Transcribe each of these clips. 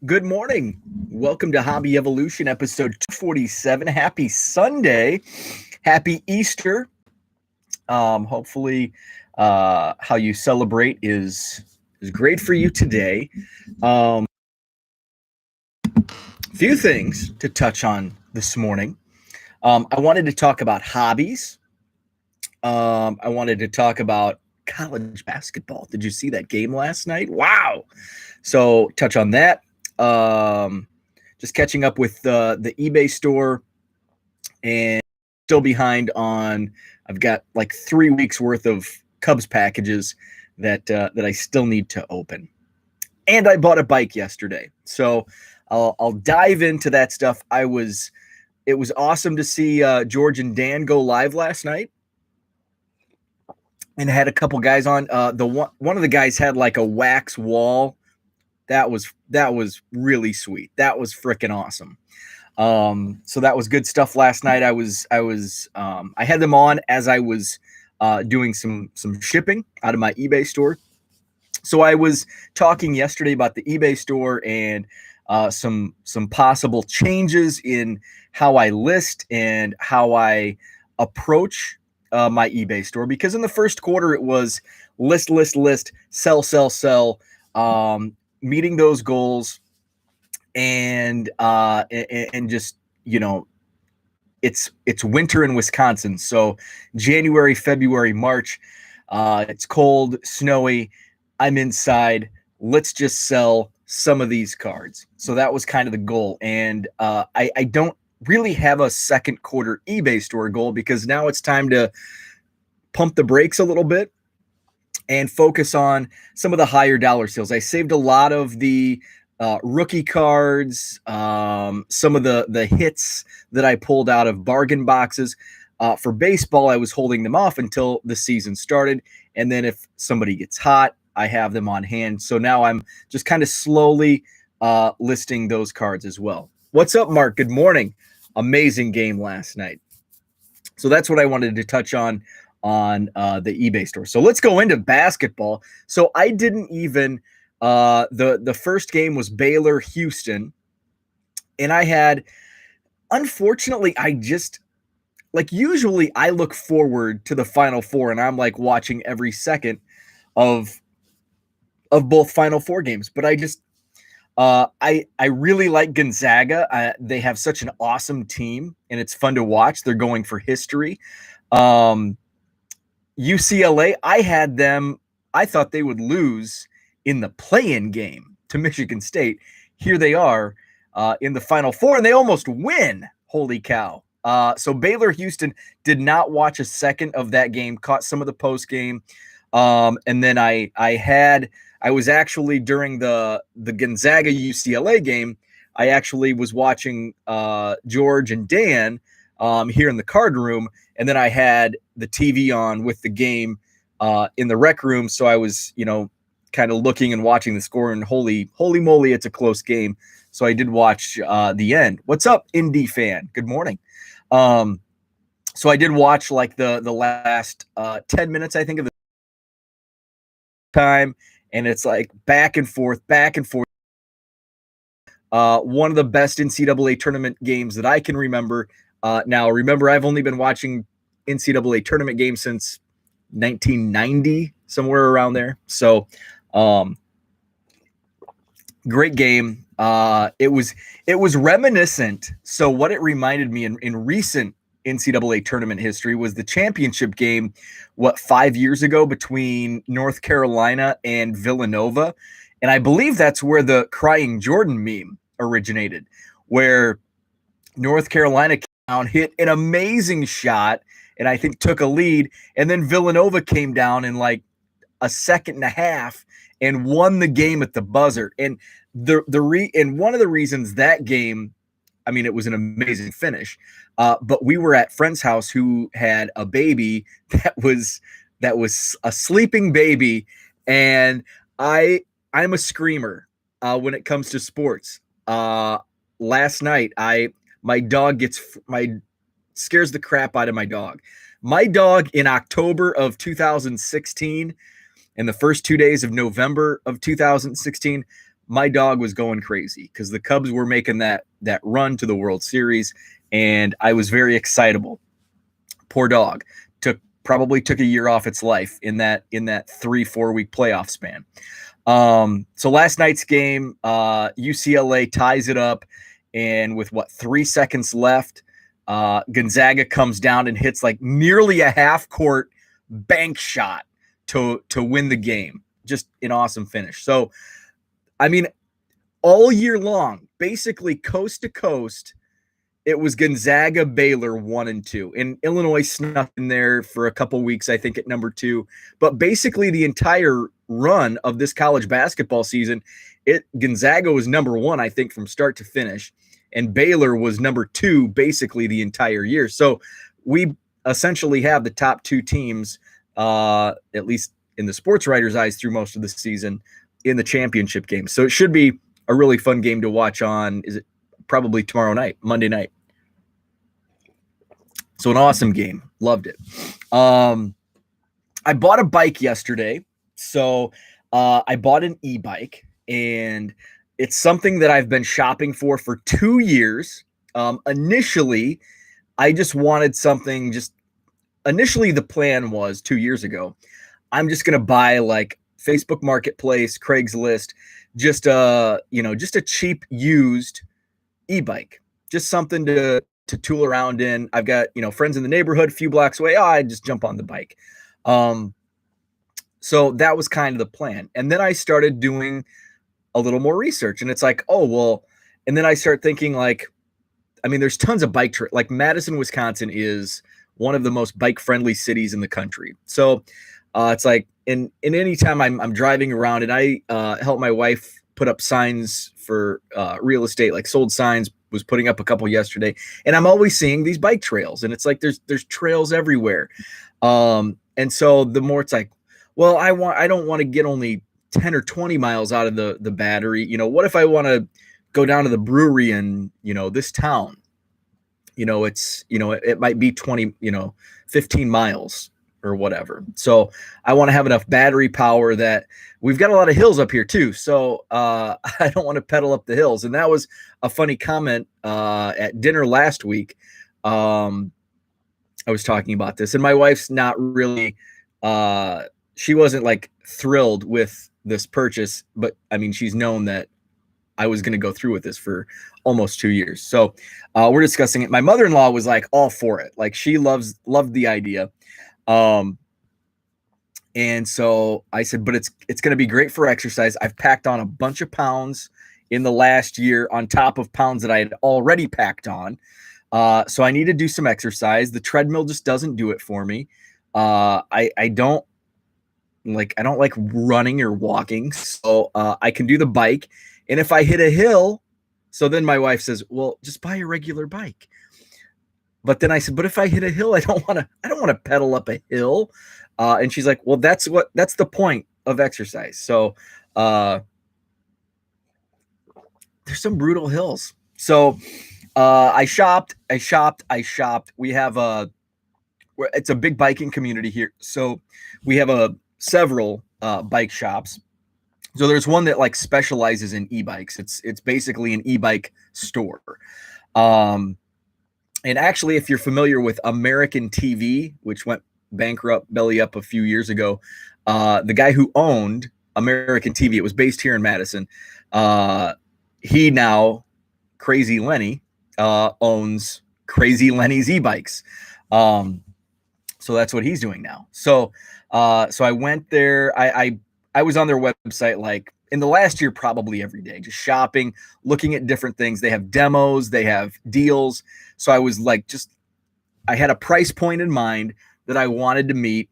Good morning. Welcome to Hobby Evolution, episode 247. Happy Sunday. Happy Easter. Hopefully, how you celebrate is great for you today. Um, few things to touch on this morning. I wanted to talk about hobbies. I wanted to talk about college basketball. Did you see that game last night? Wow. So touch on that. Um, just catching up with the eBay store and still behind on. I've got like 3 weeks worth of Cubs packages that I still need to open. And I bought a bike yesterday, so I'll dive into that stuff. It was awesome to see George and Dan go live last night, and had a couple guys on. One of the guys had like a wax wall. That was really sweet. That was freaking awesome. So that was good stuff last night. I had them on as I was doing some shipping out of my eBay store. So I was talking yesterday about the eBay store and some possible changes in how I list and how I approach my eBay store, because in the first quarter it was list, sell, sell, meeting those goals, and just it's winter in Wisconsin, so January, February, March, it's cold, snowy. I'm inside. Let's just sell some of these cards. So that was kind of the goal, and I don't really have a second quarter eBay store goal, because now it's time to pump the brakes a little bit and focus on some of the higher dollar sales. I saved a lot of the rookie cards, some of the hits that I pulled out of bargain boxes. For baseball, I was holding them off until the season started, and then if somebody gets hot, I have them on hand. So now I'm just kind of slowly listing those cards as well. What's up, Mark? Good morning. Amazing game last night. So that's what I wanted to touch on the eBay store. So let's go into basketball. So I didn't even the first game was Baylor Houston, and I had, unfortunately, I just, like, usually I look forward to the Final Four, and I'm like watching every second of both Final Four games. But I just I really like Gonzaga. They have such an awesome team, and it's fun to watch. They're going for history. UCLA, I had them. I thought they would lose in the play-in game to Michigan State. Here they are in the Final Four, and they almost win. Holy cow. So Baylor Houston, did not watch a second of that game, caught some of the post game. And then I was actually, during the Gonzaga UCLA game, I actually was watching George and Dan here in the card room, and then I had the TV on with the game in the rec room. So I was, kind of looking and watching the score, and holy moly, it's a close game. So I did watch the end. What's up, Indy fan? Good morning. So I did watch like the last 10 minutes, I think, of the time, and it's like back and forth. One of the best NCAA tournament games that I can remember. Now, remember, I've only been watching NCAA tournament games since 1990, somewhere around there. So, great game. It was reminiscent. So what it reminded me in recent NCAA tournament history was the championship game, 5 years ago, between North Carolina and Villanova. And I believe that's where the Crying Jordan meme originated, where North Carolina came down, hit an amazing shot, and I think took a lead. And then Villanova came down in like a second and a half and won the game at the buzzer. And and one of the reasons that game, I mean, it was an amazing finish. But we were at friend's house who had a baby that was a sleeping baby, and I'm a screamer when it comes to sports. Last night, my dog scares the crap out of my dog. My dog, in October of 2016, and the first 2 days of November of 2016, my dog was going crazy because the Cubs were making that run to the World Series, and I was very excitable. Poor dog probably took a year off its life in that 3-4 week playoff span. So last night's game, UCLA ties it up, and with 3 seconds left, Gonzaga comes down and hits like nearly a half court bank shot to win the game. Just an awesome finish. So, I mean, all year long, basically coast to coast, it was Gonzaga, Baylor 1 and 2, and Illinois snuck in there for a couple weeks, I think, at number 2. But basically, the entire run of this college basketball season, Gonzaga was number 1, I think, from start to finish, and Baylor was number 2 basically the entire year. So we essentially have the top 2 teams, at least in the sports writers' eyes, through most of the season in the championship game. So it should be a really fun game to watch on. Is it probably tomorrow night, Monday night? So an awesome game. Loved it. I bought a bike yesterday. So I bought an e-bike, and it's something that I've been shopping for 2 years. Initially, I just wanted something initially the plan was 2 years ago, I'm just going to buy like Facebook Marketplace, Craigslist, just a cheap used e-bike, just something to tool around in. I've got, friends in the neighborhood, a few blocks away. I just jump on the bike. So that was kind of the plan. And then I started doing a little more research, and it's like, oh, well, and then I start thinking there's tons of bike trails. Like Madison, Wisconsin is one of the most bike friendly cities in the country. So it's like in any time I'm driving around, and I help my wife put up signs for real estate, like sold signs, was putting up a couple yesterday, and I'm always seeing these bike trails, and it's like there's trails everywhere. And so the more it's like, well, I don't want to get only 10 or 20 miles out of the battery. What if I want to go down to the brewery in, this town? It might be 20, 15 miles or whatever. So I want to have enough battery power that we've got a lot of hills up here too. So I don't want to pedal up the hills. And that was a funny comment at dinner last week. I was talking about this, and my wife's not really, she wasn't like thrilled with this purchase, but I mean, she's known that I was going to go through with this for almost 2 years. So we're discussing it. My mother-in-law was like all for it. Like she loved the idea. And so I said, but it's going to be great for exercise. I've packed on a bunch of pounds in the last year on top of pounds that I had already packed on. So I need to do some exercise. The treadmill just doesn't do it for me. I don't like running or walking. So I can do the bike. And if I hit a hill, so then my wife says, well, just buy a regular bike. But then I said, but if I hit a hill, I don't want to pedal up a hill. And she's like, well, that's the point of exercise. So there's some brutal hills. So I shopped. We have it's a big biking community here. So we have several bike shops. So there's one that like specializes in e-bikes. It's basically an e-bike store. And actually, if you're familiar with American TV, which went bankrupt, belly up a few years ago, the guy who owned American TV, it was based here in Madison. He now, Crazy Lenny, owns Crazy Lenny's e-bikes. So that's what he's doing now. So I went there. I was on their website like in the last year, probably every day, just shopping, looking at different things. They have demos, they have deals. So I was like, I had a price point in mind that I wanted to meet,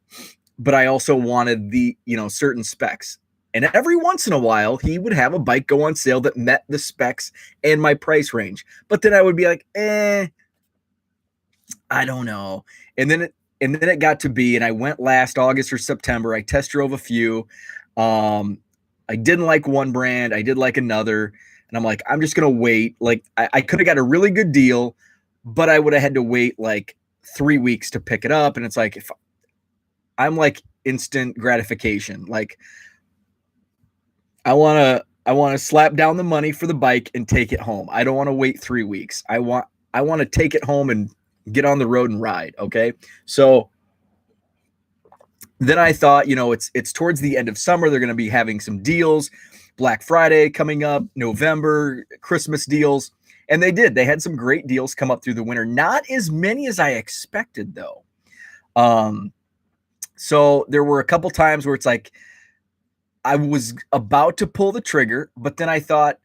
but I also wanted the, certain specs. And every once in a while, he would have a bike go on sale that met the specs and my price range. But then I would be like, I don't know. And then it got to be, and I went last August or September. I test drove a few. I didn't like one brand. I did like another. And I'm like, I'm just going to wait. Like I could have got a really good deal, but I would have had to wait like 3 weeks to pick it up. And it's like, if I'm like instant gratification, like I want I want to slap down the money for the bike and take it home. I don't want to wait 3 weeks. I want to take it home and get on the road and ride. Okay. So then I thought, it's towards the end of summer. They're going to be having some deals, Black Friday coming up, November, Christmas deals. And they did. They had some great deals come up through the winter. Not as many as I expected, though. So there were a couple times where it's like I was about to pull the trigger, but then I thought,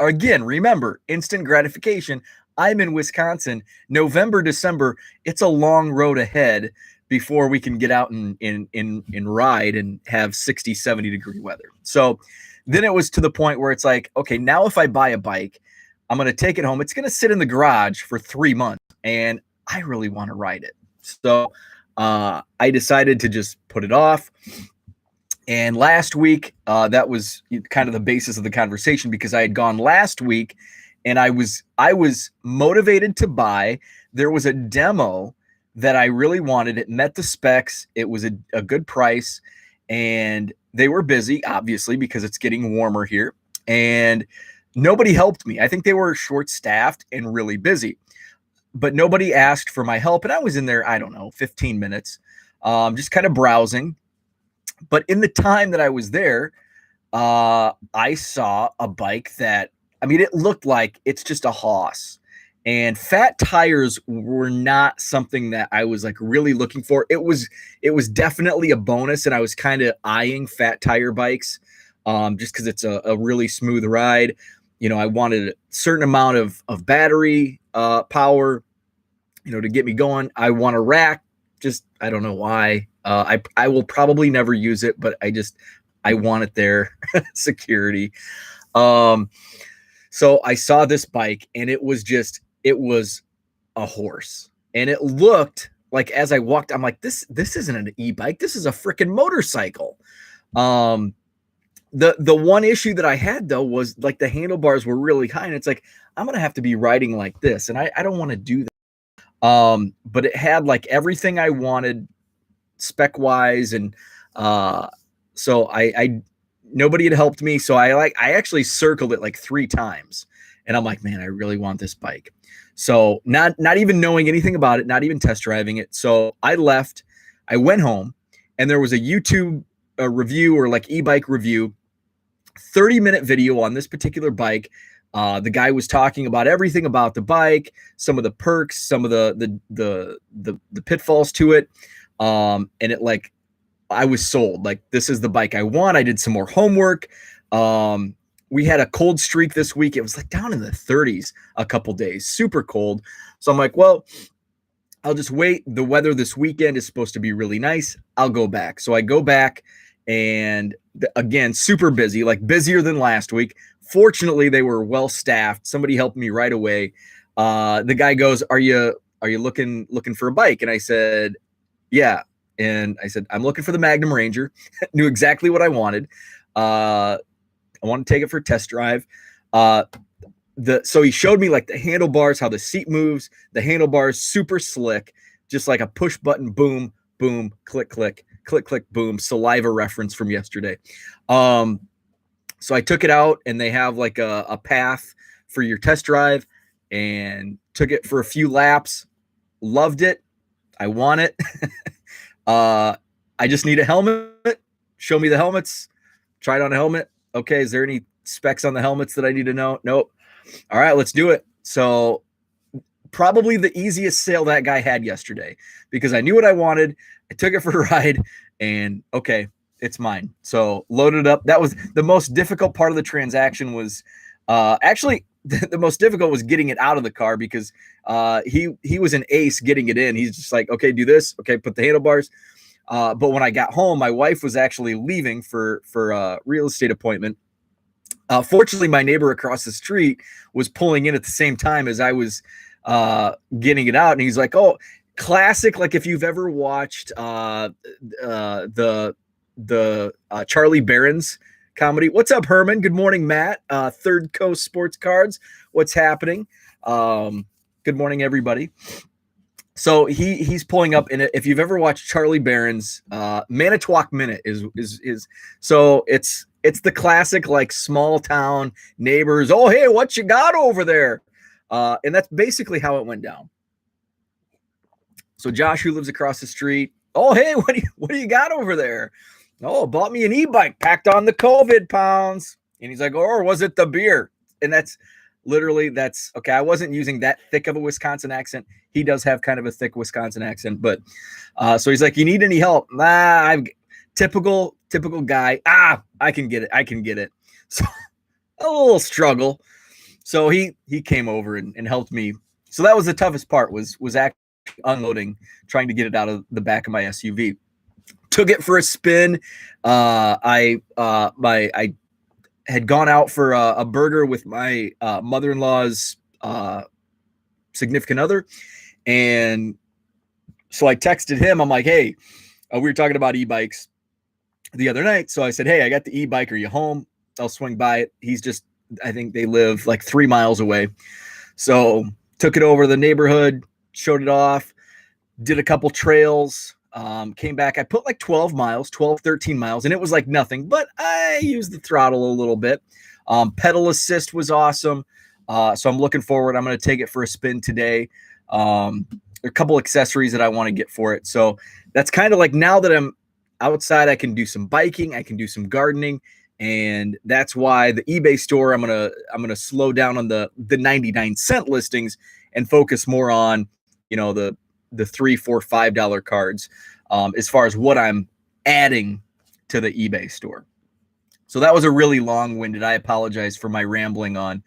again, remember, instant gratification. I'm in Wisconsin, November, December. It's a long road ahead before we can get out and ride and have 60, 70 degree weather. So then it was to the point where it's like, okay, now if I buy a bike, I'm going to take it home. It's going to sit in the garage for 3 months and I really want to ride it. So I decided to just put it off. And last week, that was kind of the basis of the conversation, because I had gone last week and I was motivated to buy. There was a demo that I really wanted. It met the specs. It was a good price, and they were busy, obviously, because it's getting warmer here, and nobody helped me. I think they were short-staffed and really busy, but nobody asked for my help. And I was in there, I don't know, 15 minutes, just kind of browsing. But in the time that I was there, I saw a bike that, I mean, it looked like it's just a hoss. And fat tires were not something that I was like really looking for. It was definitely a bonus, and I was kind of eyeing fat tire bikes, just because it's a really smooth ride. I wanted a certain amount of battery power, to get me going. I want a rack. Just, I don't know why. I will probably never use it, but I want it there. Security. So I saw this bike, and it was a horse, and it looked like, as I walked, I'm like, this isn't an e-bike. This is a freaking motorcycle. The one issue that I had, though, was like the handlebars were really high, and it's like, I'm going to have to be riding like this, and I don't want to do that. But it had like everything I wanted spec wise. And, so I nobody had helped me. So I actually circled it like 3 times, and I'm like, man, I really want this bike. So not even knowing anything about it, not even test driving it. So I left, I went home, and there was a YouTube review, or like e-bike review, 30-minute video on this particular bike. The guy was talking about everything about the bike, some of the perks, some of the pitfalls to it. And it, like, I was sold. Like, this is the bike I want. I did some more homework. We had a cold streak this week. It was like down in the 30s a couple days, super cold. So I'm like, well, I'll just wait. The weather this weekend is supposed to be really nice. I'll go back. So I go back, and again, super busy, like busier than last week. Fortunately, they were well staffed. Somebody helped me right away. The guy goes, "Are you looking for a bike?" And I said, "Yeah." And I said, "I'm looking for the Magnum Ranger." Knew exactly what I wanted. I want to take it for a test drive. So he showed me like the handlebars, how the seat moves, the handlebars, super slick, just like a push button, boom, boom, click, click, click, click, boom, saliva reference from yesterday. So I took it out, and they have like a path for your test drive, and took it for a few laps. Loved it. I want it. I just need a helmet. Show me the helmets. Tried on a helmet. Okay, is there any specs on the helmets that I need to know? Nope. All right, let's do it. So probably the easiest sale that guy had yesterday, because I knew what I wanted. I took it for a ride, and okay, it's mine. So loaded up. That was the most difficult part of the transaction. Was actually the most difficult was getting it out of the car, because he was an ace getting it in. He's just like, okay, do this. Okay, put the handlebars. But when I got home, my wife was actually leaving for a real estate appointment. Fortunately, my neighbor across the street was pulling in at the same time as I was getting it out, and he's like, "Oh, classic!" Like, if you've ever watched the Charlie Barron's comedy. What's up, Herman? Good morning, Matt. Third Coast Sports Cards. What's happening? Good morning, everybody. So he's pulling up, and if you've ever watched Charlie Barron's Manitowoc Minute is so it's it's the classic like small town neighbors. Oh, hey, what you got over there? And that's basically how it went down. So Josh, who lives across the street, oh, hey, what do you got over there? Oh, bought me an e-bike, packed on the COVID pounds. And he's like, oh, or was it the beer? And that's literally, that's okay. I wasn't using that thick of a Wisconsin accent. He does have kind of a thick Wisconsin accent, but so he's like, you need any help? I'm typical guy. I can get it. So a little struggle. So he came over and helped me. So that was the toughest part was actually unloading, trying to get it out of the back of my SUV. Took it for a spin. I had gone out for a burger with my mother-in-law's significant other, and so I texted him. I'm like, hey, we were talking about e-bikes the other night, so I said, hey, I got the e-bike. Are you home? I'll swing by it. He's just, I think they live like 3 miles away, so took it over to the neighborhood, showed it off, did a couple trails. Came back. I put like 12, 13 miles, and it was like nothing, but I used the throttle a little bit. Pedal assist was awesome. So I'm looking forward. I'm going to take it for a spin today. There are a couple accessories that I want to get for it. So that's kind of like, now that I'm outside, I can do some biking, I can do some gardening. And that's why the eBay store, I'm going to slow down on the 99-cent listings and focus more on, the $3, $4, $5 cards, as far as what I'm adding to the eBay store. So that was a really long-winded. I apologize for my rambling on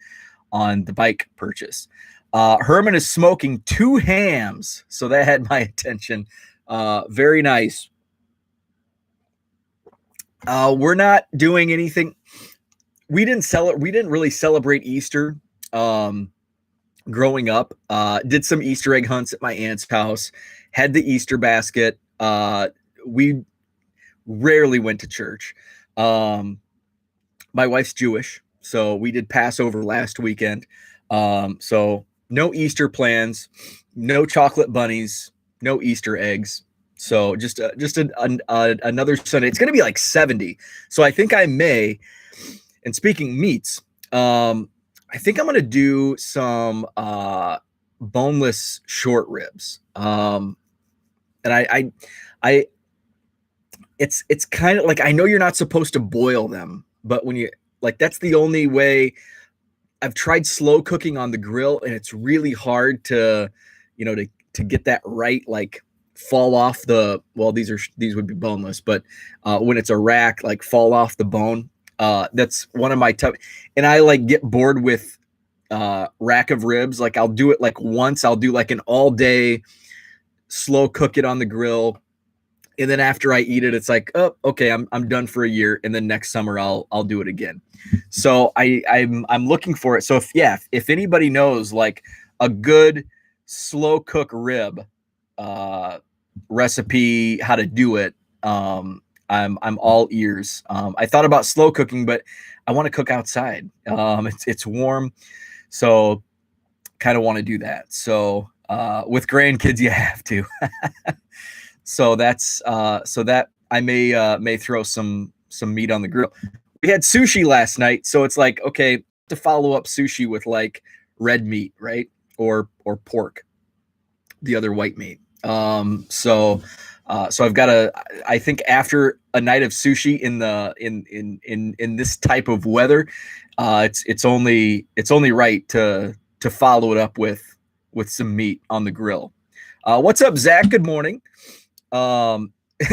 the bike purchase. Herman is smoking 2 hams, so that had my attention. Very nice. We're not doing anything. We didn't really celebrate Easter. Growing up, did some Easter egg hunts at my aunt's house, had the Easter basket. We rarely went to church. My wife's Jewish, so we did Passover last weekend. So no Easter plans, no chocolate bunnies, no Easter eggs. So just another Sunday. It's going to be like 70. So I think I may, and speaking meats, I think I'm going to do some boneless short ribs. And it's kind of like, I know you're not supposed to boil them, but when you like, that's the only way. I've tried slow cooking on the grill, and it's really hard to get that right, like fall off the, well, these would be boneless, but when it's a rack, like fall off the bone. That's one of my tough, and I like get bored with rack of ribs. Like I'll do it like once, I'll do like an all day slow cook it on the grill. And then after I eat it, it's like, oh, okay, I'm done for a year. And then next summer I'll do it again. So I'm looking for it. So if anybody knows like a good slow cook rib recipe, how to do it, I'm all ears. I thought about slow cooking, but I want to cook outside. It's warm, so kind of want to do that. So with grandkids, you have to. So that's so that I may throw some meat on the grill. We had sushi last night, so it's like, okay, to follow up sushi with like red meat, right, or pork, the other white meat. So I've got I think after a night of sushi in this type of weather, it's only right to follow it up with some meat on the grill. What's up, Zach? Good morning.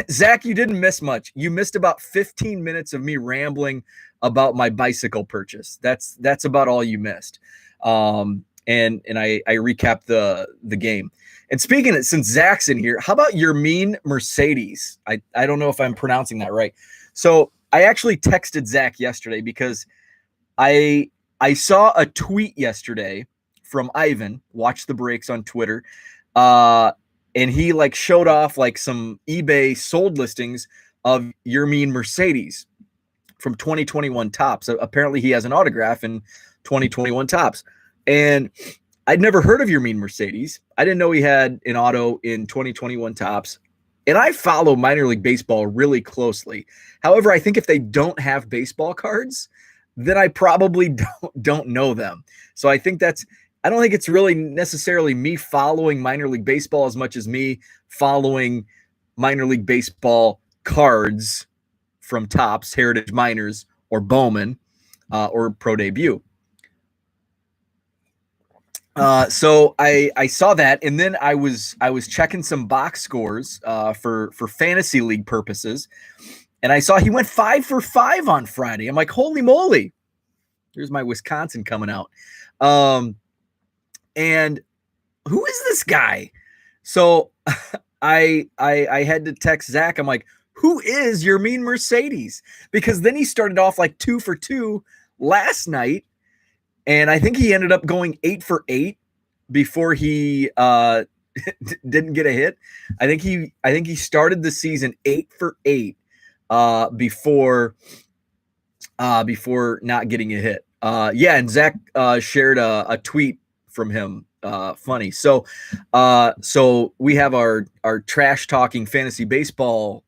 Zach, you didn't miss much. You missed about 15 minutes of me rambling about my bicycle purchase. That's about all you missed. And I recapped the game. And speaking of, since Zach's in here, how about your mean Mercedes? I don't know if I'm pronouncing that right. So I actually texted Zach yesterday because I saw a tweet yesterday from Ivan, Watch the Breaks on Twitter. And he like showed off like some eBay sold listings of your mean Mercedes from 2021 Tops. Apparently he has an autograph in 2021 Tops. And I'd never heard of your mean Mercedes. I didn't know he had an auto in 2021 Tops. And I follow minor league baseball really closely. However, I think if they don't have baseball cards, then I probably don't know them. So I don't think it's really necessarily me following minor league baseball as much as me following minor league baseball cards from Topps, Heritage Minors, or Bowman, or Pro Debut. So I saw that, and then I was checking some box scores for fantasy league purposes, and I saw he went 5 for 5 on Friday. I'm like, holy moly! Here's my Wisconsin coming out. And who is this guy? So I had to text Zach. I'm like, who is Yermin Mercedes? Because then he started off like 2 for 2 last night, and I think he ended up going 8 for 8 before he didn't get a hit. I think he started the season 8 for 8 before not getting a hit. And Zach shared a tweet from him. Funny. So we have our trash talking fantasy baseball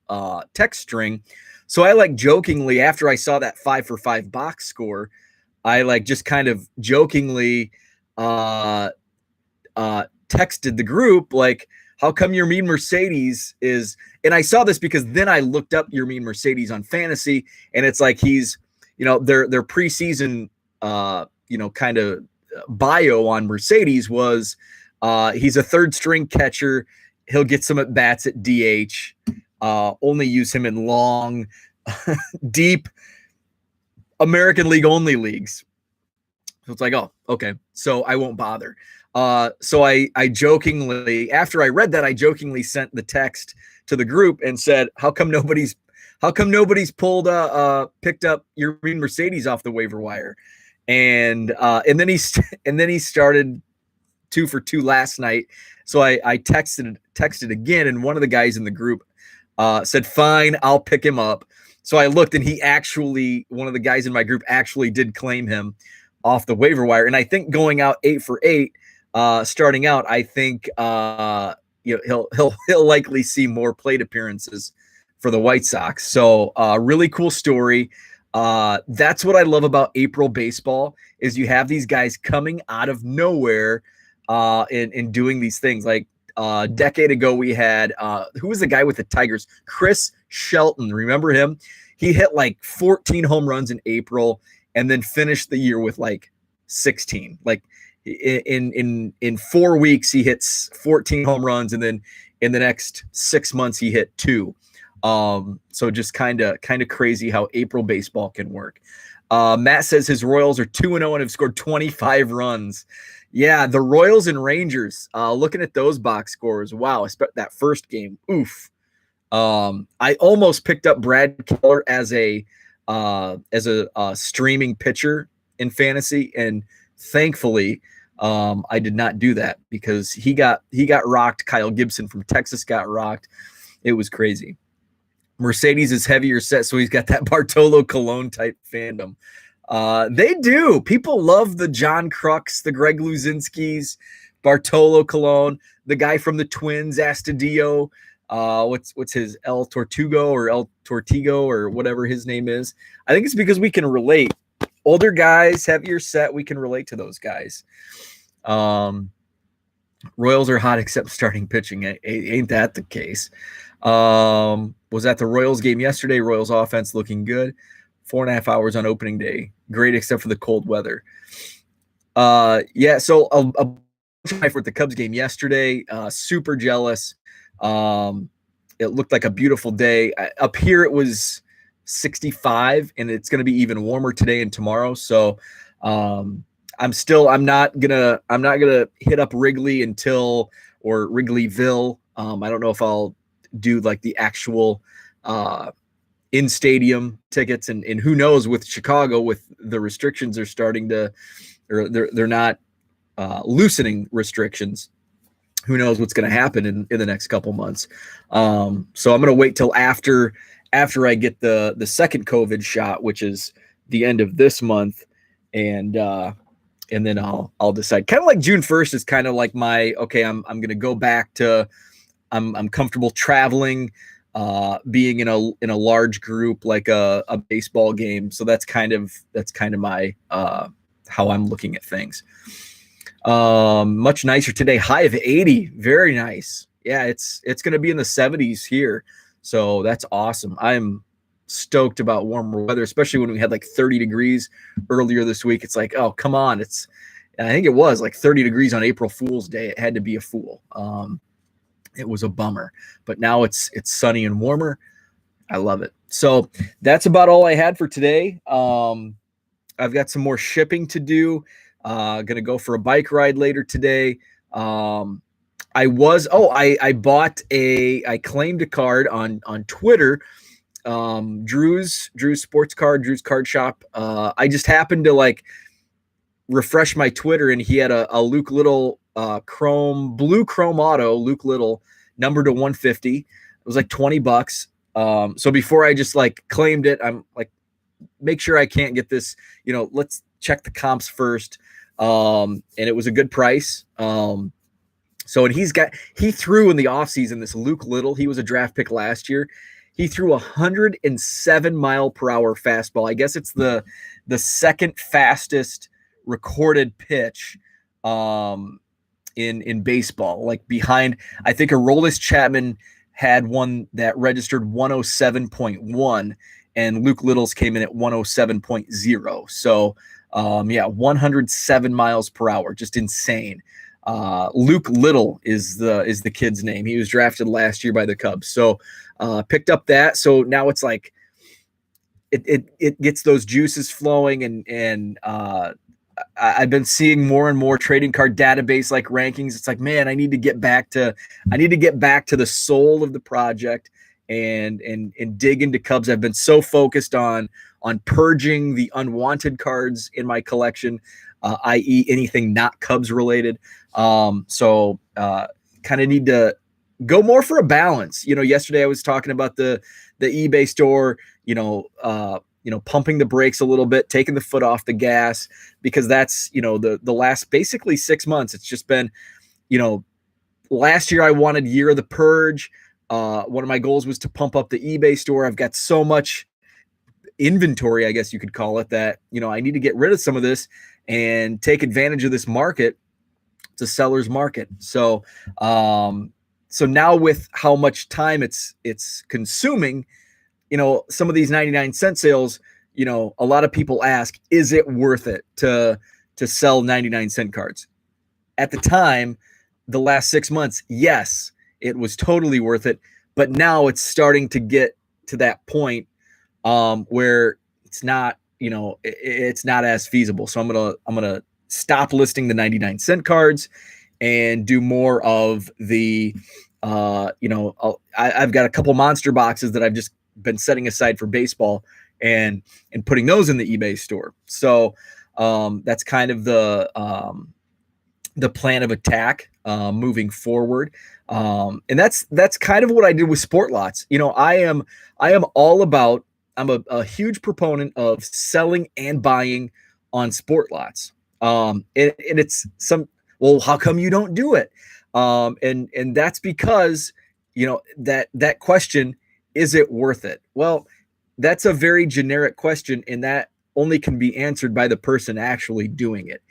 text string. So I like jokingly, after I saw that 5 for 5 box score, I like just kind of jokingly texted the group, like, how come Yermin Mercedes is, and I saw this because then I looked up Yermin Mercedes on fantasy, and it's like he's, their preseason kind of bio on Mercedes was he's a third string catcher. He'll get some at bats at DH. Only use him in long, deep American League only leagues. So it's like, oh, okay. So I won't bother. So I jokingly, after I read that, I jokingly sent the text to the group and said, how come nobody's picked up Yermin Mercedes off the waiver wire? And then he started 2 for 2 last night. So I texted again, and one of the guys in the group said, fine, I'll pick him up. So I looked, and one of the guys in my group actually did claim him off the waiver wire. And I think going out 8 for 8, starting out, I think he'll likely see more plate appearances for the White Sox. So really cool story. That's what I love about April baseball, is you have these guys coming out of nowhere and doing these things. Like a decade ago, we had who was the guy with the Tigers? Chris Shelton. Remember him? He hit like 14 home runs in April and then finished the year with like 16. Like in 4 weeks, he hits 14 home runs, and then in the next 6 months, he hit 2. So just kind of crazy how April baseball can work. Matt says his Royals are 2-0 and have scored 25 runs. Yeah, the Royals and Rangers, looking at those box scores. Wow, that first game. Oof. I almost picked up Brad Keller as a streaming pitcher in fantasy, and thankfully I did not do that because he got rocked. Kyle Gibson from Texas got rocked. It was crazy. Mercedes is heavier set, so he's got that Bartolo Colon type fandom. They do. People love the John Crux, the Greg Luzinskis, Bartolo Colon, the guy from the Twins, Astudillo. What's his El Tortugo or whatever his name is. I think it's because we can relate. Older guys, heavier set, we can relate to those guys. Royals are hot except starting pitching. Ain't that the case? Was at the Royals game yesterday. Royals offense looking good. 4.5 hours on opening day. Great except for the cold weather. So a bunch at the Cubs game yesterday. Super jealous. It looked like a beautiful day. Up here it was 65, and it's going to be even warmer today and tomorrow. So I'm not gonna hit up Wrigley or Wrigleyville. I don't know if I'll do like the actual in stadium tickets, and who knows with Chicago, with the restrictions are starting to, or they're not loosening restrictions. Who knows what's going to happen in the next couple months. So I'm going to wait till after I get the second COVID shot, which is the end of this month. And then I'll decide. Kind of like June 1st is kind of like I'm going to go back to I'm comfortable traveling, being in a large group like a baseball game. So that's kind of my how I'm looking at things. Much nicer today. High of 80. Very nice. Yeah, it's going to be in the 70s here. So that's awesome. I'm stoked about warmer weather, especially when we had like 30 degrees earlier this week. It's like, oh, come on. I think it was like 30 degrees on April Fool's Day. It had to be a fool. It was a bummer, but now it's sunny and warmer. I love it. So that's about all I had for today. I've got some more shipping to do. Gonna go for a bike ride later today. I claimed a card on Twitter. Drew's sports card, Drew's card shop. I just happened to like refresh my Twitter, and he had a Luke Little blue chrome auto, Luke Little, number to 150. It was like $20. So before I just like claimed it, I'm like, make sure I can't get this, let's check the comps first. And it was a good price. So, and he threw in the offseason this Luke Little. He was a draft pick last year. He threw 107 mile per hour fastball. I guess it's the second fastest recorded pitch in baseball, like behind, I think Aroldis Chapman had one that registered 107.1, and Luke Little's came in at 107.0. So 107 miles per hour, just insane. Luke Little is the kid's name. He was drafted last year by the Cubs. So picked up that. So now it's like it gets those juices flowing, and I've been seeing more and more trading card database like rankings. It's like, man, I need to get back to the soul of the project and dig into Cubs. I've been so focused on purging the unwanted cards in my collection, i.e. anything not Cubs related. So kind of need to go more for a balance. Yesterday I was talking about the eBay store, pumping the brakes a little bit, taking the foot off the gas, because that's, the last basically 6 months. It's just been, last year I wanted Year of the Purge. One of my goals was to pump up the eBay store. I've got so much inventory, I guess you could call it, that, I need to get rid of some of this and take advantage of this market. It's a seller's market. So, so now with how much time it's consuming, some of these 99-cent sales, a lot of people ask, is it worth it to sell 99-cent cards? At the time, the last 6 months, yes, it was totally worth it. But now it's starting to get to that point where it's not, it's not as feasible. So I'm gonna stop listing the 99-cent cards and do more of the, I've got a couple monster boxes that I've just been setting aside for baseball and putting those in the eBay store. So that's kind of the plan of attack moving forward. And that's kind of what I did with Sport Lots. I am all about, I'm a huge proponent of selling and buying on Sport Lots. And it's well, how come you don't do it? And that's because, that question, is it worth it? Well, that's a very generic question, and that only can be answered by the person actually doing it.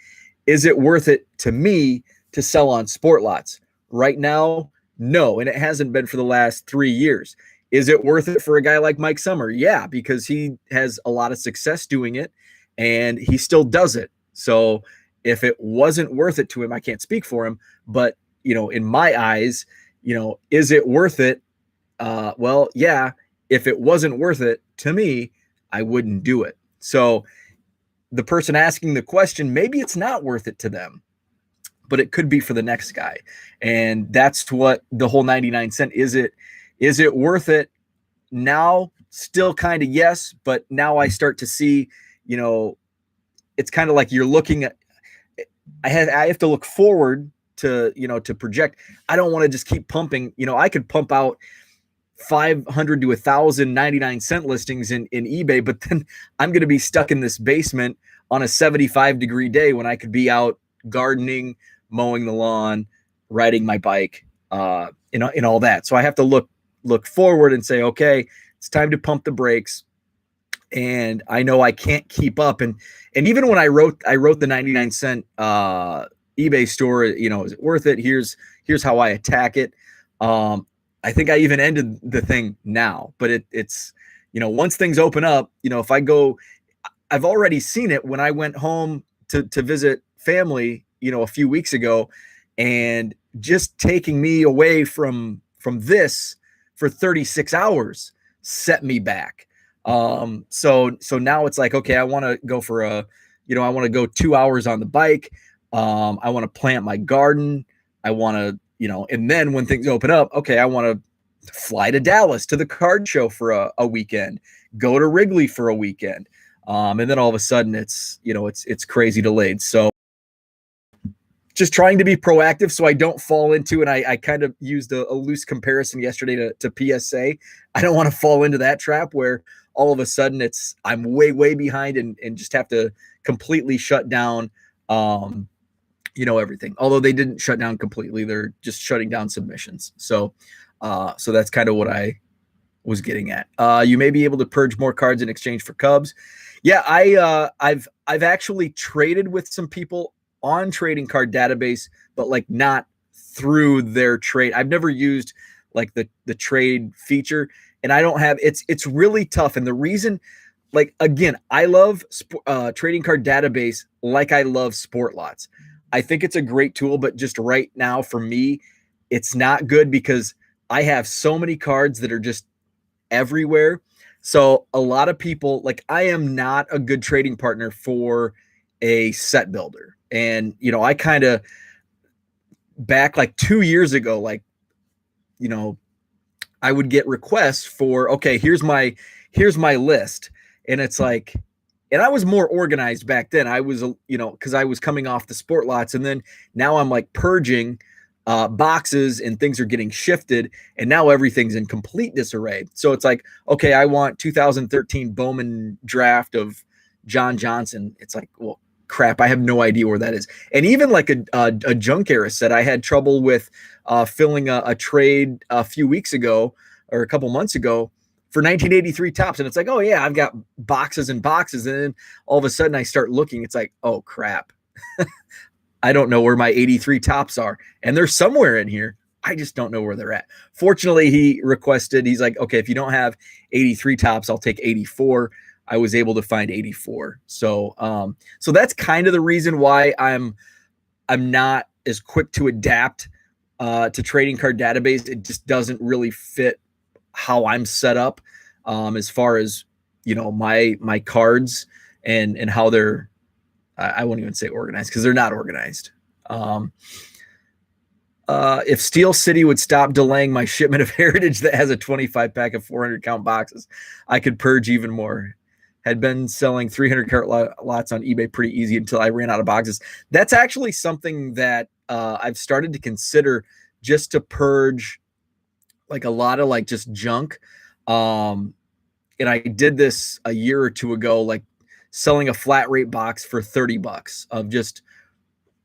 Is it worth it to me to sell on Sport Lots? Right now, no, and it hasn't been for the last 3 years. Is it worth it for a guy like Mike Summer? Yeah, because he has a lot of success doing it, and he still does it. So if it wasn't worth it to him, I can't speak for him, but, in my eyes, is it worth it? Well, yeah, if it wasn't worth it to me, I wouldn't do it. So the person asking the question, maybe it's not worth it to them, but it could be for the next guy. And that's what the whole 99-cent, is it worth it? Now, still kind of yes, but now I start to see, it's kind of like you're looking at, I have to look forward to, to project. I don't want to just keep pumping. I could pump out 500 to 1,000 99-cent listings in eBay, but then I'm going to be stuck in this basement on a 75-degree day when I could be out gardening, mowing the lawn, riding my bike. in all that. So I have to look forward and say, okay, it's time to pump the brakes. And I know I can't keep up. And even when I wrote the 99 cent eBay store, is it worth it? Here's how I attack it. I think I even ended the thing now, but it's once things open up, if I go, I've already seen it when I went home to visit family, a few weeks ago, and just taking me away from this for 36 hours set me back. So now it's like, okay, I want to go for I want to go 2 hours on the bike. I want to plant my garden. I want to, and then when things open up, okay, I want to fly to Dallas to the card show for a weekend, go to Wrigley for a weekend. And then all of a sudden it's crazy delayed. So just trying to be proactive so I don't fall into, and I kind of used a loose comparison yesterday to PSA. I don't want to fall into that trap where all of a sudden I'm way behind and just have to completely shut down, everything. Although they didn't shut down completely, they're just shutting down submissions. So that's kind of what I was getting at. You may be able to purge more cards in exchange for Cubs. Yeah, I've actually traded with some people on trading card database, but like not through their trade. I've never used like the trade feature, and I don't have, it's really tough. And the reason, like, again, I love trading card database like I love Sport Lots. I think it's a great tool, but just right now for me, it's not good because I have so many cards that are just everywhere. So a lot of people, like, I am not a good trading partner for a set builder. And, I kind of back like 2 years ago, like, I would get requests for, okay, here's my list. And it's like, and I was more organized back then. I was, cause I was coming off the Sport Lots, and then now I'm like purging boxes and things are getting shifted, and now everything's in complete disarray. So it's like, okay, I want 2013 Bowman draft of John Johnson. It's like, well, crap, I have no idea where that is. And even like a junk era set, I had trouble with filling a trade a few weeks ago or a couple months ago for 1983 tops. And it's like, oh yeah, I've got boxes and boxes. And then all of a sudden I start looking, it's like, oh crap. I don't know where my 83 tops are. And they're somewhere in here. I just don't know where they're at. Fortunately, he's like, okay, if you don't have 83 tops, I'll take 84. I was able to find 84. So that's kind of the reason why I'm not as quick to adapt to trading card database. It just doesn't really fit how I'm set up as far as, my cards and how they're, I won't even say organized because they're not organized. If Steel City would stop delaying my shipment of Heritage that has a 25 pack of 400 count boxes, I could purge even more. Had been selling 300 carat lots on eBay pretty easy until I ran out of boxes. That's actually something that I've started to consider, just to purge like a lot of like just junk. And I did this a year or two ago, like selling a flat rate box for $30 of just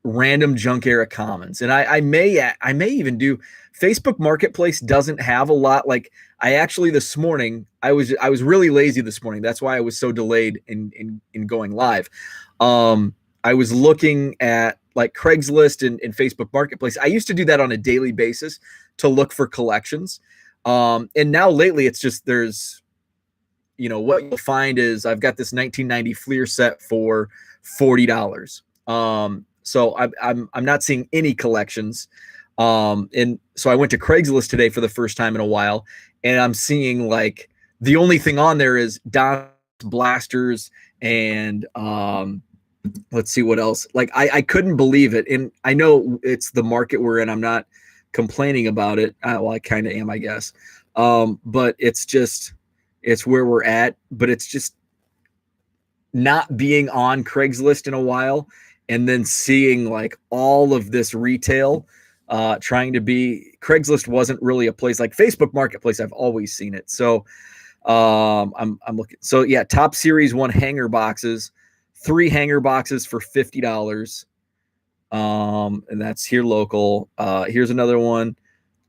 random junk era commons. And I may even do, Facebook Marketplace doesn't have a lot. Like I actually, this morning, I was really lazy this morning. That's why I was so delayed in going live. I was looking at like Craigslist and Facebook Marketplace. I used to do that on a daily basis to look for collections. And now lately it's just, there's, what you'll find is I've got this 1990 Fleer set for $40. So I'm not seeing any collections. And so I went to Craigslist today for the first time in a while, and I'm seeing like the only thing on there is Don blasters and let's see what else. Like I couldn't believe it. And I know it's the market we're in. I'm not complaining about it. Well, I kind of am, I guess. But it's where we're at, but it's just not being on Craigslist in a while and then seeing like all of this retail, trying to be, Craigslist wasn't really a place. Like Facebook Marketplace, I've always seen it. So I'm looking. So yeah, Top Series 1 hanger boxes, 3 hanger boxes for $50. And that's here local. Here's another one,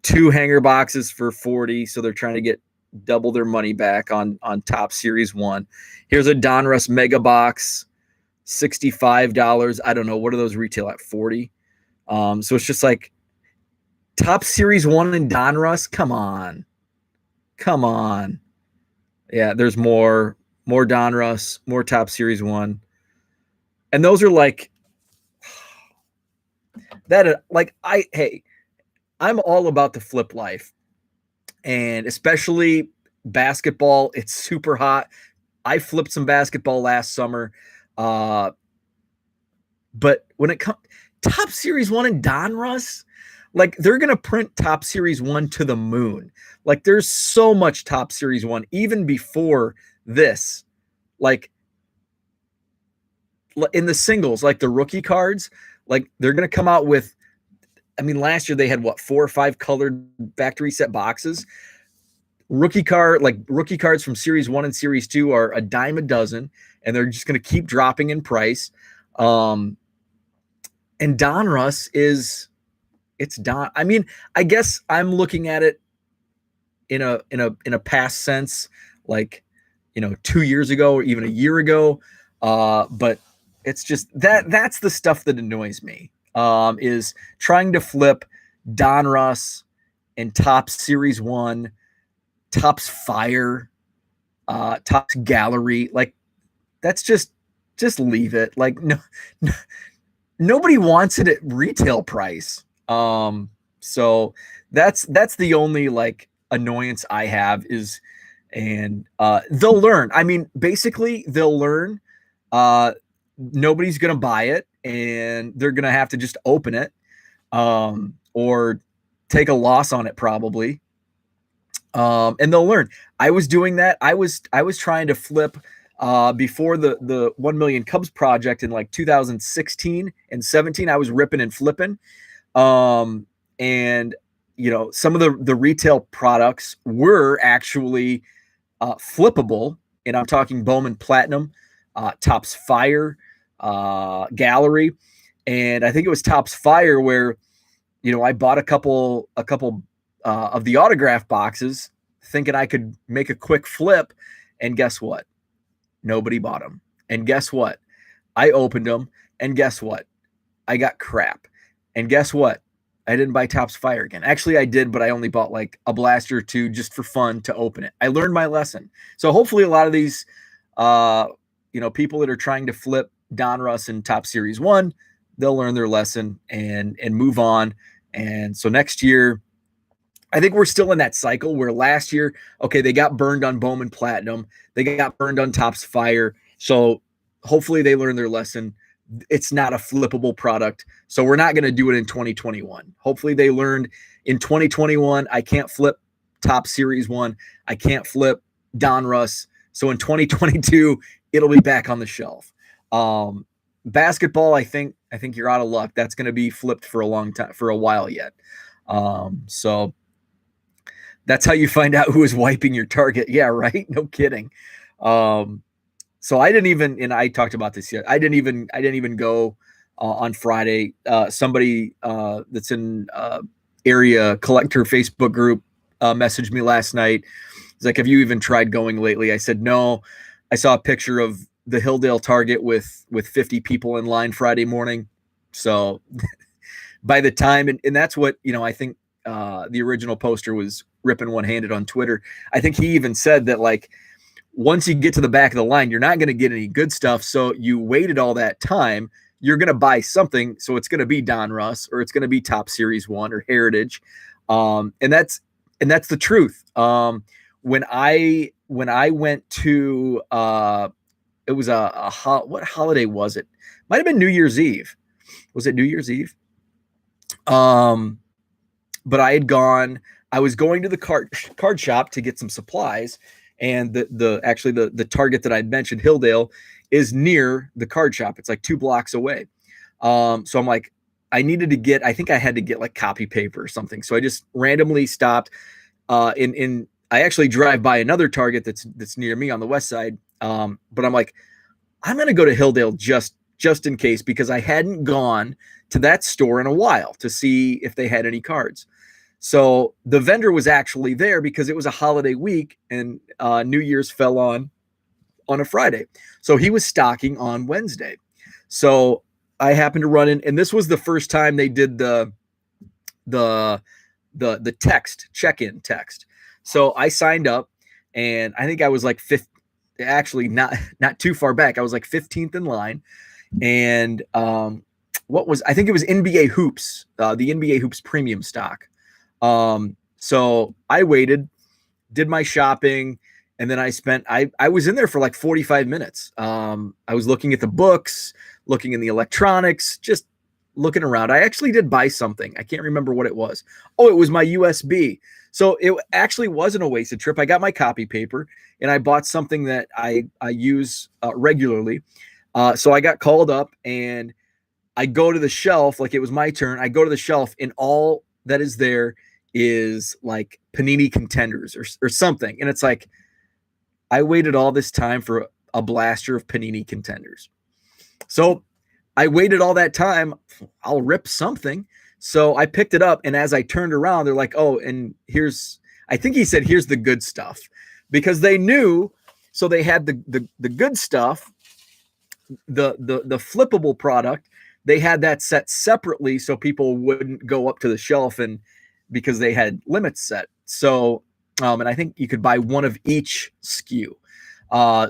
2 hanger boxes for 40, so they're trying to get double their money back on Top Series 1. Here's a Donruss Mega Box, $65. I don't know, what do those retail at? 40. So it's just like Top Series 1 and Donruss, come on. Yeah, there's more Donruss, more Top Series 1. And those are like that, like, I'm all about the flip life, and especially basketball. It's super hot. I flipped some basketball last summer. But when it comes Top Series 1 and Donruss, like, they're going to print Top Series 1 to the moon. Like, there's so much Top Series 1, even before this. Like, in the singles, like the rookie cards, like, they're going to come out with, I mean, last year they had, what, 4 or 5 colored factory set boxes. Rookie cards from Series 1 and Series 2 are a dime a dozen, and they're just going to keep dropping in price. And Donruss I mean, I guess I'm looking at it in a past sense, like, 2 years ago or even a year ago. But it's just that's the stuff that annoys me, is trying to flip Donruss and Topps Series 1, Topps Fire, Topps Gallery. Like, that's just leave it. Like, no, nobody wants it at retail price. So that's the only, like, annoyance I have is, and they'll learn. I mean, basically they'll learn. Nobody's gonna buy it, and they're gonna have to just open it, or take a loss on it probably. And they'll learn. I was doing that. I was trying to flip before the 1 Million Cubs project in like 2016 and 17. I was ripping and flipping. And some of the retail products were actually flippable, and I'm talking Bowman Platinum, Topps Fire, Gallery, and I think it was Topps Fire where I bought a couple of the autograph boxes, thinking I could make a quick flip, and guess what? Nobody bought them. And guess what? I opened them, and guess what? I got crap. And guess what? I didn't buy Topps Fire again. Actually, I did, but I only bought like a blaster or two just for fun to open it. I learned my lesson. So hopefully a lot of these, people that are trying to flip Donruss and Topps Series 1, they'll learn their lesson and move on. And so next year, I think we're still in that cycle where last year, okay, they got burned on Bowman Platinum. They got burned on Topps Fire. So hopefully they learn their lesson. It's not a flippable product. So we're not going to do it in 2021. Hopefully they learned in 2021, I can't flip Topps Series 1. I can't flip Donruss. So in 2022, it'll be back on the shelf. Basketball, I think you're out of luck. That's going to be flipped for a long time, for a while yet. So that's how you find out who is wiping your target. Yeah, right. No kidding. So I didn't even, and I talked about this yet. I didn't even go on Friday. Somebody that's in area collector Facebook group messaged me last night. He's like, "Have you even tried going lately?" I said, "No." I saw a picture of the Hilldale Target with 50 people in line Friday morning. So by the time, and that's what, I think the original poster was ripping one-handed on Twitter. I think he even said that, like, once you get to the back of the line, you're not going to get any good stuff. So you waited all that time. You're going to buy something. So it's going to be Donruss, or it's going to be Topps Series 1 or Heritage. And that's the truth. When I went to, it was what holiday was it? Might've been New Year's Eve. Was it New Year's Eve? But I was going to the card shop to get some supplies. And the Target that I'd mentioned, Hilldale, is near the card shop. It's like 2 blocks away. So I'm like, I think I had to get like copy paper or something. So I just randomly stopped. I actually drive by another Target that's near me on the west side. But I'm like, I'm going to go to Hilldale just in case, because I hadn't gone to that store in a while to see if they had any cards. So the vendor was actually there because it was a holiday week and New Year's fell on a Friday. So he was stocking on Wednesday. So I happened to run in, and this was the first time they did the text check-in text. So I signed up, and I think I was like fifth, actually not too far back. I was like 15th in line, and I think it was NBA Hoops, the NBA Hoops premium stock. So I waited, did my shopping, and then I was in there for like 45 minutes. I was looking at the books, looking in the electronics, just looking around. I actually did buy something. I can't remember what it was. Oh, it was my USB. So it actually wasn't a wasted trip. I got my copy paper and I bought something that I use regularly. So I got called up and I go to the shelf, like it was my turn. I go to the shelf and all that is there is like Panini Contenders or something. And it's like, I waited all this time for a blaster of Panini Contenders. So I waited all that time. I'll rip something. So I picked it up. And as I turned around, they're like, oh, and I think he said, here's the good stuff, because they knew. So they had the good stuff, the flippable product. They had that set separately so people wouldn't go up to the shelf, and because they had limits set. So, and I think you could buy one of each SKU.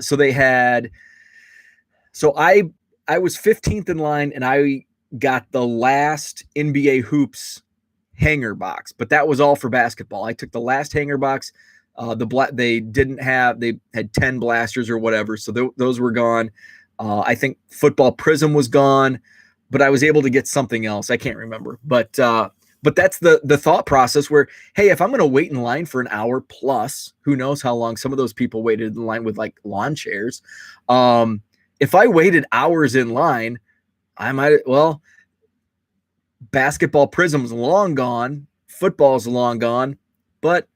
So they had, so I was 15th in line and I got the last NBA Hoops hanger box, but that was all for basketball. I took the last hanger box. They had 10 blasters or whatever. So those were gone. I think Football Prism was gone, but I was able to get something else. I can't remember, but that's the thought process where, hey, if I'm going to wait in line for an hour plus, who knows how long some of those people waited in line with like lawn chairs. If I waited hours in line, I might, Basketball Prism's long gone, football's long gone, but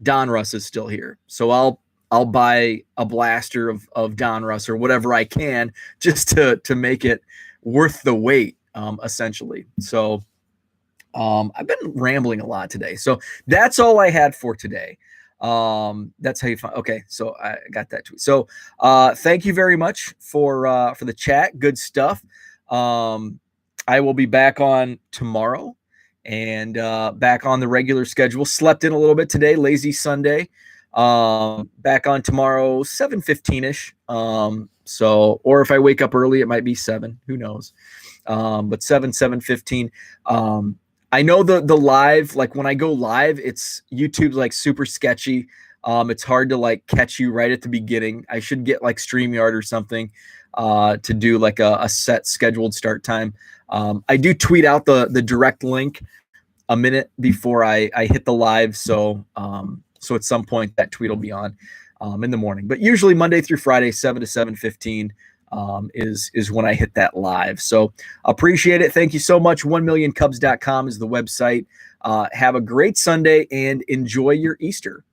Donruss is still here. So I'll buy a blaster of Donruss or whatever I can just to make it worth the wait, essentially. So I've been rambling a lot today. So that's all I had for today. That's how you find. Okay, so I got that tweet. So thank you very much for the chat. Good stuff. I will be back on tomorrow and back on the regular schedule. Slept in a little bit today, lazy Sunday. Back on tomorrow, 7:15ish. So, or if I wake up early, it might be 7. Who knows? But 7:15. I know the live, like when I go live, YouTube's like super sketchy. It's hard to like catch you right at the beginning. I should get like StreamYard or something to do like a set scheduled start time. I do tweet out the direct link a minute before I hit the live. So at some point that tweet will be on in the morning. But usually Monday through Friday, 7 to 7:15 is when I hit that live. So appreciate it. Thank you so much. 1millioncubs.com is the website. Have a great Sunday and enjoy your Easter.